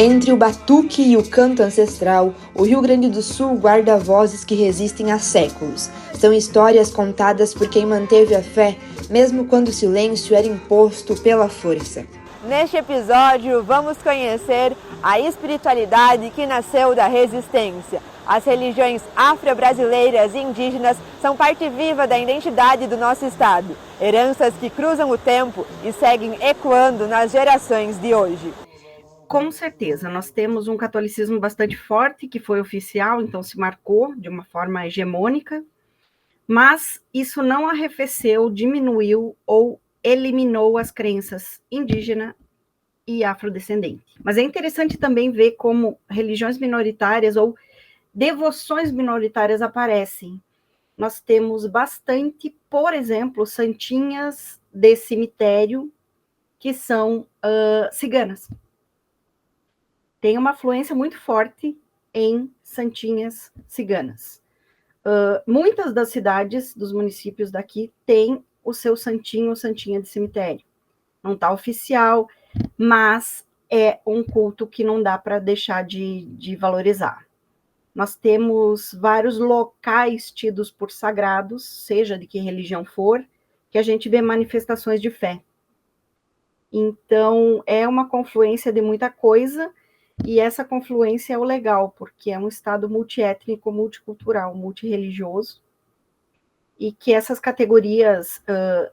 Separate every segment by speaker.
Speaker 1: Entre o batuque e o canto ancestral, o Rio Grande do Sul guarda vozes que resistem há séculos. São histórias contadas por quem manteve a fé, mesmo quando o silêncio era imposto pela força.
Speaker 2: Neste episódio, vamos conhecer a espiritualidade que nasceu da resistência. As religiões afro-brasileiras e indígenas são parte viva da identidade do nosso estado, heranças que cruzam o tempo e seguem ecoando nas gerações de hoje.
Speaker 3: Com certeza, nós temos um catolicismo bastante forte, que foi oficial, então se marcou de uma forma hegemônica, mas isso não arrefeceu, diminuiu ou eliminou as crenças indígena e afrodescendente. Mas é interessante também ver como religiões minoritárias ou devoções minoritárias aparecem. Nós temos bastante, por exemplo, santinhas de cemitério que são ciganas. Tem uma afluência muito forte em santinhas ciganas. Muitas das cidades, dos municípios daqui, têm o seu santinho ou santinha de cemitério. Não está oficial, mas é um culto que não dá para deixar de valorizar. Nós temos vários locais tidos por sagrados, seja de que religião for, que a gente vê manifestações de fé. Então, é uma confluência de muita coisa, e essa confluência é o legal, porque é um estado multiétnico, multicultural, multirreligioso, e que essas categorias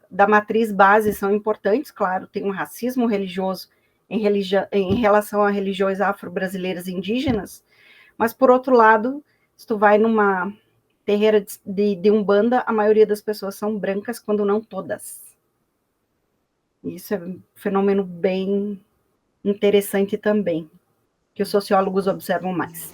Speaker 3: da matriz base são importantes, claro, tem um racismo religioso em relação a religiões afro-brasileiras e indígenas, mas, por outro lado, se tu vai numa terreira de Umbanda, a maioria das pessoas são brancas, quando não todas. Isso é um fenômeno bem interessante também, que os sociólogos observam mais.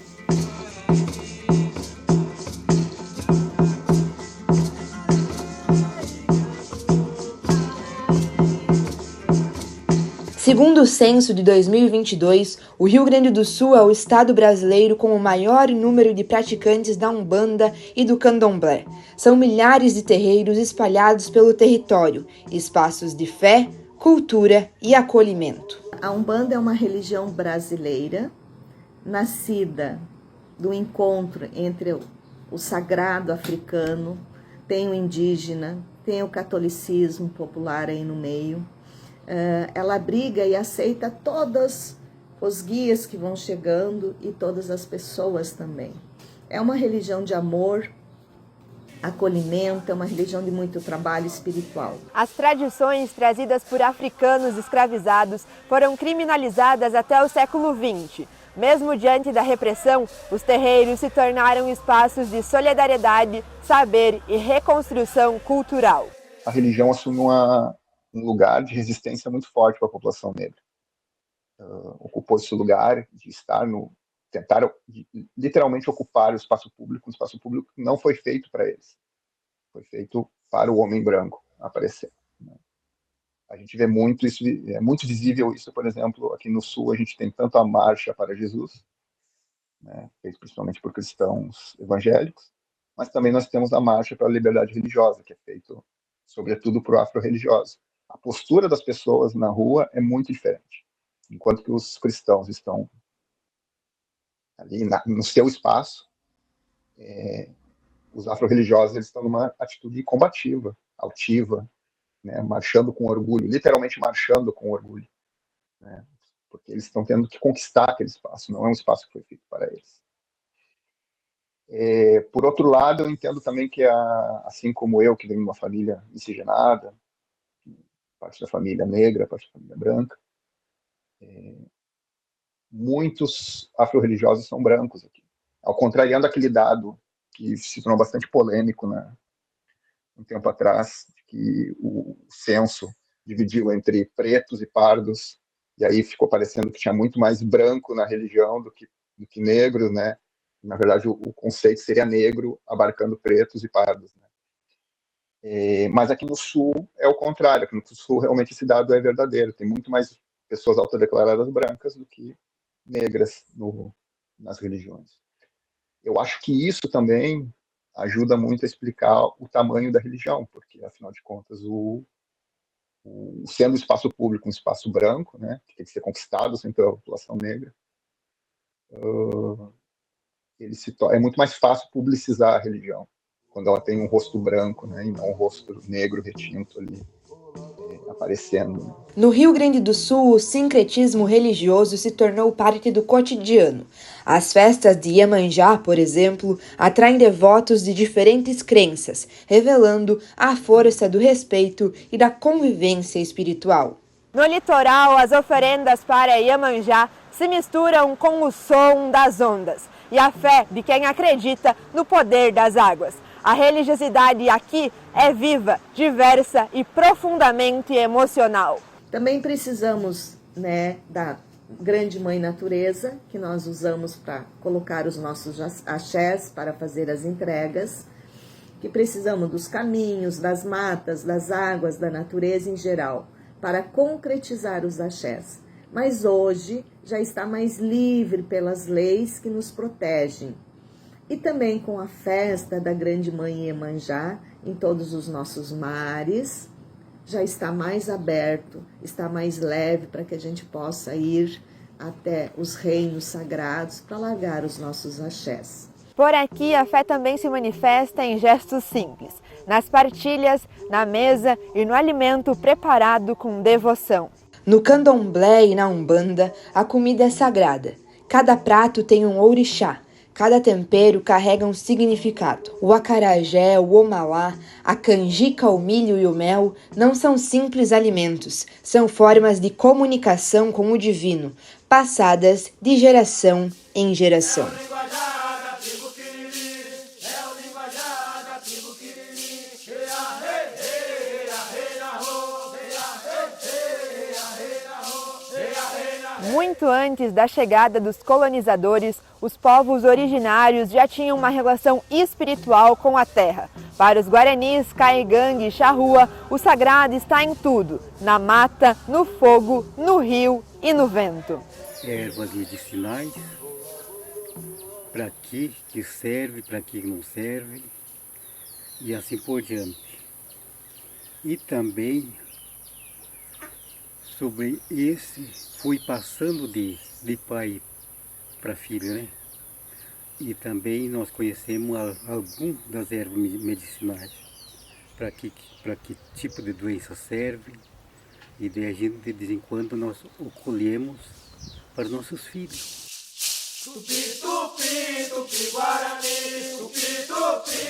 Speaker 1: Segundo o censo de 2022, o Rio Grande do Sul é o estado brasileiro com o maior número de praticantes da Umbanda e do Candomblé. São milhares de terreiros espalhados pelo território, espaços de fé, cultura e acolhimento.
Speaker 4: A Umbanda é uma religião brasileira, nascida do encontro entre o sagrado africano, tem o indígena, tem o catolicismo popular aí no meio. Ela abriga e aceita todos os guias que vão chegando e todas as pessoas também. É uma religião de amor, acolhimento, é uma religião de muito trabalho espiritual.
Speaker 2: As tradições trazidas por africanos escravizados foram criminalizadas até o século XX. Mesmo diante da repressão, os terreiros se tornaram espaços de solidariedade, saber e reconstrução cultural.
Speaker 5: A religião assume um lugar de resistência muito forte para a população negra. Ocupou esse lugar de estar tentaram literalmente ocupar o espaço público. O espaço público não foi feito para eles, foi feito para o homem branco aparecer. Né? A gente vê muito isso, é muito visível isso, por exemplo, aqui no Sul a gente tem tanto a Marcha para Jesus, né, feita principalmente por cristãos evangélicos, mas também nós temos a Marcha para a Liberdade Religiosa, que é feito sobretudo por afro-religiosos. A postura das pessoas na rua é muito diferente. Enquanto que os cristãos estão ali no seu espaço, os afro-religiosos eles estão numa atitude combativa, altiva, né, marchando com orgulho, literalmente marchando com orgulho, né, porque eles estão tendo que conquistar aquele espaço, não é um espaço que foi feito para eles. Por outro lado, eu entendo também que, assim como eu, que venho de uma família miscigenada, parte da família negra, parte da família branca, muitos afro-religiosos são brancos aqui. Ao contrariando aquele dado que se tornou bastante polêmico, né, um tempo atrás, que o censo dividiu entre pretos e pardos, e aí ficou parecendo que tinha muito mais branco na religião do que negros, né? Na verdade, o conceito seria negro abarcando pretos e pardos, né? Mas aqui no Sul é o contrário. Aqui no Sul realmente esse dado é verdadeiro. Tem muito mais pessoas autodeclaradas brancas do que negras nas religiões. Eu acho que isso também ajuda muito a explicar o tamanho da religião, porque afinal de contas sendo o espaço público um espaço branco, né, que tem que ser conquistado sempre pela população negra, é muito mais fácil publicizar a religião quando ela tem um rosto branco, né, e não um rosto negro retinto ali aparecendo.
Speaker 1: No Rio Grande do Sul, o sincretismo religioso se tornou parte do cotidiano. As festas de Iemanjá, por exemplo, atraem devotos de diferentes crenças, revelando a força do respeito e da convivência espiritual.
Speaker 2: No litoral, as oferendas para Iemanjá se misturam com o som das ondas e a fé de quem acredita no poder das águas. A religiosidade aqui é viva, diversa e profundamente emocional.
Speaker 4: Também precisamos, né, da grande mãe natureza, que nós usamos para colocar os nossos axés, para fazer as entregas, que precisamos dos caminhos, das matas, das águas, da natureza em geral, para concretizar os axés. Mas hoje já está mais livre pelas leis que nos protegem. E também com a festa da Grande Mãe Iemanjá em todos os nossos mares, já está mais aberto, está mais leve para que a gente possa ir até os reinos sagrados para largar os nossos axés.
Speaker 2: Por aqui, a fé também se manifesta em gestos simples, nas partilhas, na mesa e no alimento preparado com devoção.
Speaker 1: No candomblé e na umbanda, a comida é sagrada. Cada prato tem um orixá. Cada tempero carrega um significado. O acarajé, o omalá, a canjica, o milho e o mel não são simples alimentos, são formas de comunicação com o divino, passadas de geração em geração.
Speaker 2: Muito antes da chegada dos colonizadores, os povos originários já tinham uma relação espiritual com a terra. Para os guaranis, Caigangue e Charrua, o sagrado está em tudo, na mata, no fogo, no rio e no vento.
Speaker 6: Ervas medicinais, para que serve, para que não serve, e assim por diante. E também sobre esse fui passando de pai para filho, né? E também nós conhecemos algumas das ervas medicinais, para que tipo de doença serve, e daí a gente de vez em quando nós o colhemos para nossos filhos.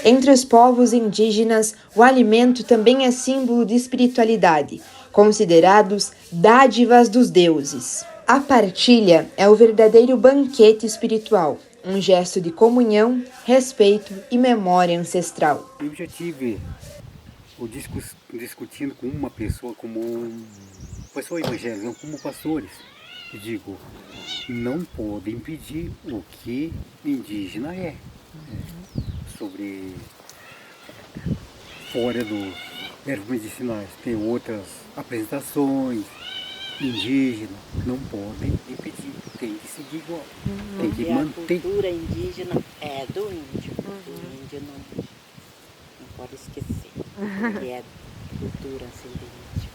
Speaker 1: Entre os povos indígenas, o alimento também é símbolo de espiritualidade, considerados dádivas dos deuses. A partilha é o verdadeiro banquete espiritual, um gesto de comunhão, respeito e memória ancestral.
Speaker 6: Eu já tive discutindo com uma pessoa, pessoa evangélica, como pastores. Eu digo, não pode impedir o que indígena é. Sobre fora dos ervas medicinais, tem outras apresentações indígenas, não podem impedir, tem que seguir igual, tem que manter.
Speaker 7: A cultura indígena é do índio, o índio não pode esquecer, ele é cultura assim do índio.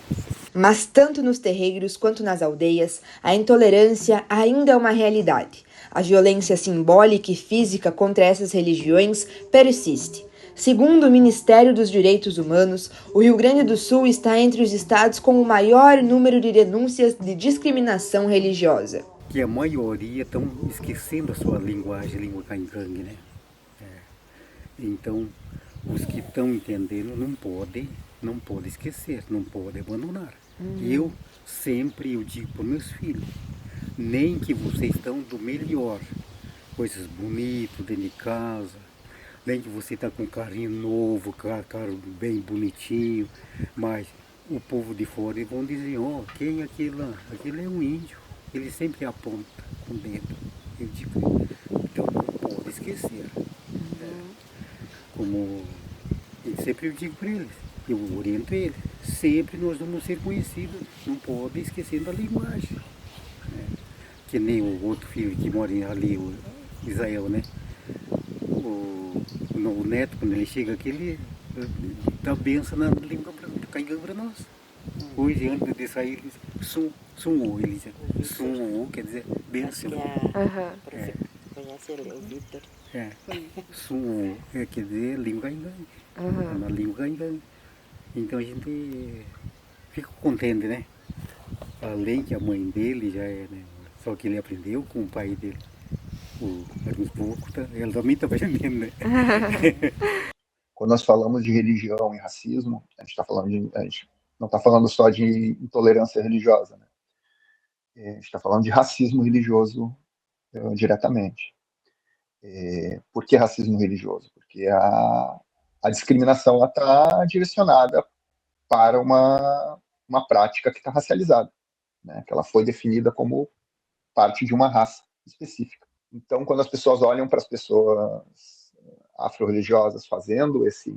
Speaker 1: Mas tanto nos terreiros quanto nas aldeias, a intolerância ainda é uma realidade. A violência simbólica e física contra essas religiões persiste. Segundo o Ministério dos Direitos Humanos, o Rio Grande do Sul está entre os estados com o maior número de denúncias de discriminação religiosa.
Speaker 6: Que a maioria estão esquecendo a sua linguagem, língua caigangue, né? Então, os que estão entendendo não podem esquecer, não podem abandonar. Eu digo para meus filhos, nem que vocês estão do melhor, coisas bonitas dentro de casa, nem que você está com carrinho novo, carro bem bonitinho, mas o povo de fora vão dizer, quem é aquele lá? Aquele é um índio, ele sempre aponta com o dedo. Eu digo, então não pode esquecer. Como sempre eu digo para eles, eu oriento eles, sempre nós vamos ser conhecidos, não pode esquecer da linguagem. Que nem o outro filho que mora ali, o Israel, né? O neto, quando ele chega aqui, ele dá benção na língua caigangue para nós. Hoje, antes de sair, eles sumou, eles sumou, quer dizer, benção.
Speaker 7: Conhece ele, o Vitor?
Speaker 6: Sumou, quer dizer, língua engana. Na língua engana. Então a gente fica contente, né? Além que a mãe dele já é, né? Só que ele aprendeu com o pai dele. O Carlos Pouco, ela também está aprendendo, né?
Speaker 5: Quando nós falamos de religião e racismo, a gente não está falando só de intolerância religiosa, né? A gente está falando de racismo religioso diretamente. Por que racismo religioso? Porque a discriminação está direcionada para uma prática que está racializada, né? Que ela foi definida como parte de uma raça específica. Então, quando as pessoas olham para as pessoas afro-religiosas fazendo esses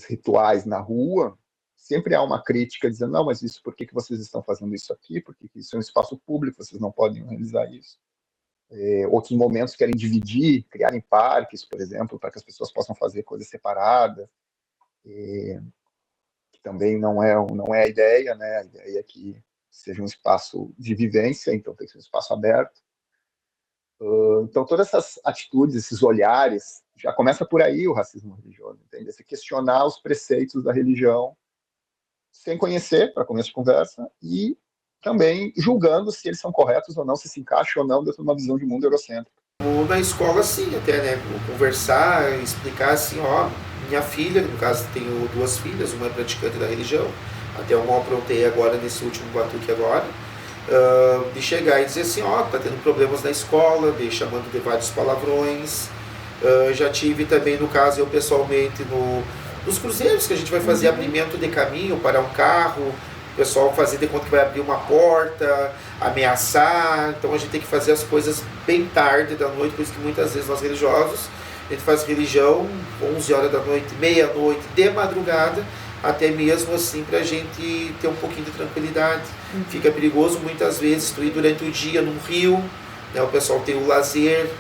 Speaker 5: rituais na rua, sempre há uma crítica dizendo, não, mas isso, por que vocês estão fazendo isso aqui? Porque isso é um espaço público, vocês não podem realizar isso. Outros momentos querem dividir, criarem parques, por exemplo, para que as pessoas possam fazer coisas separadas, que também não é a ideia, né? A ideia é que seja um espaço de vivência, então tem que ser um espaço aberto. Então, todas essas atitudes, esses olhares, já começa por aí o racismo religioso, entende? Se questionar os preceitos da religião sem conhecer, para começo de conversa, e também julgando se eles são corretos ou não, se encaixam ou não dentro de uma visão de mundo eurocêntrico.
Speaker 8: Na escola, sim, até, né? Conversar, explicar assim, ó, minha filha, no caso tenho 2 filhas, uma é praticante da religião, até eu mal aprontei agora nesse último batuque agora, de chegar e dizer assim, ó, tá tendo problemas na escola, chamando de vários palavrões. Já tive também, no caso, eu pessoalmente nos cruzeiros que a gente vai fazer abrimento de caminho para um carro, o pessoal fazer de conta que vai abrir uma porta, ameaçar, então a gente tem que fazer as coisas bem tarde da noite, por isso que muitas vezes nós religiosos, a gente faz religião 11 horas da noite, meia-noite, de madrugada, até mesmo assim para a gente ter um pouquinho de tranquilidade. Fica perigoso muitas vezes tu ir durante o dia num rio, né, o pessoal tem o lazer,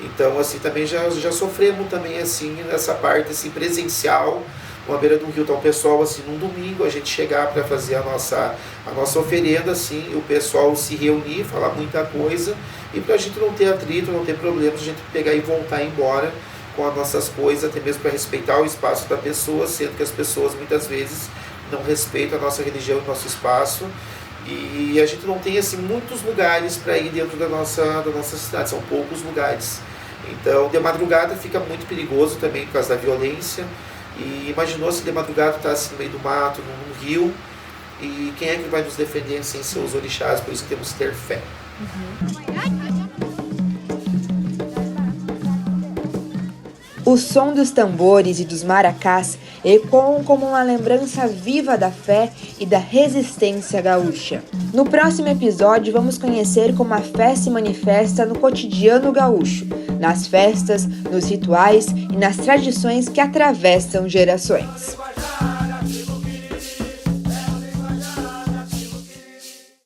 Speaker 8: então assim também já sofremos também assim nessa parte assim, presencial, uma beira do rio, então o pessoal assim num domingo a gente chegar para fazer a nossa oferenda assim, e o pessoal se reunir, falar muita coisa, e para a gente não ter atrito, não ter problemas, a gente pegar e voltar embora com as nossas coisas, até mesmo para respeitar o espaço da pessoa, sendo que as pessoas muitas vezes não respeitam a nossa religião, o nosso espaço, e a gente não tem assim muitos lugares para ir dentro da nossa cidade, são poucos lugares. Então de madrugada fica muito perigoso também por causa da violência, e imaginou se de madrugada tá assim no meio do mato, num rio, e quem é que vai nos defender sem ser os orixás, por isso que temos que ter fé.
Speaker 1: O som dos tambores e dos maracás ecoam como uma lembrança viva da fé e da resistência gaúcha. No próximo episódio, vamos conhecer como a fé se manifesta no cotidiano gaúcho, nas festas, nos rituais e nas tradições que atravessam gerações.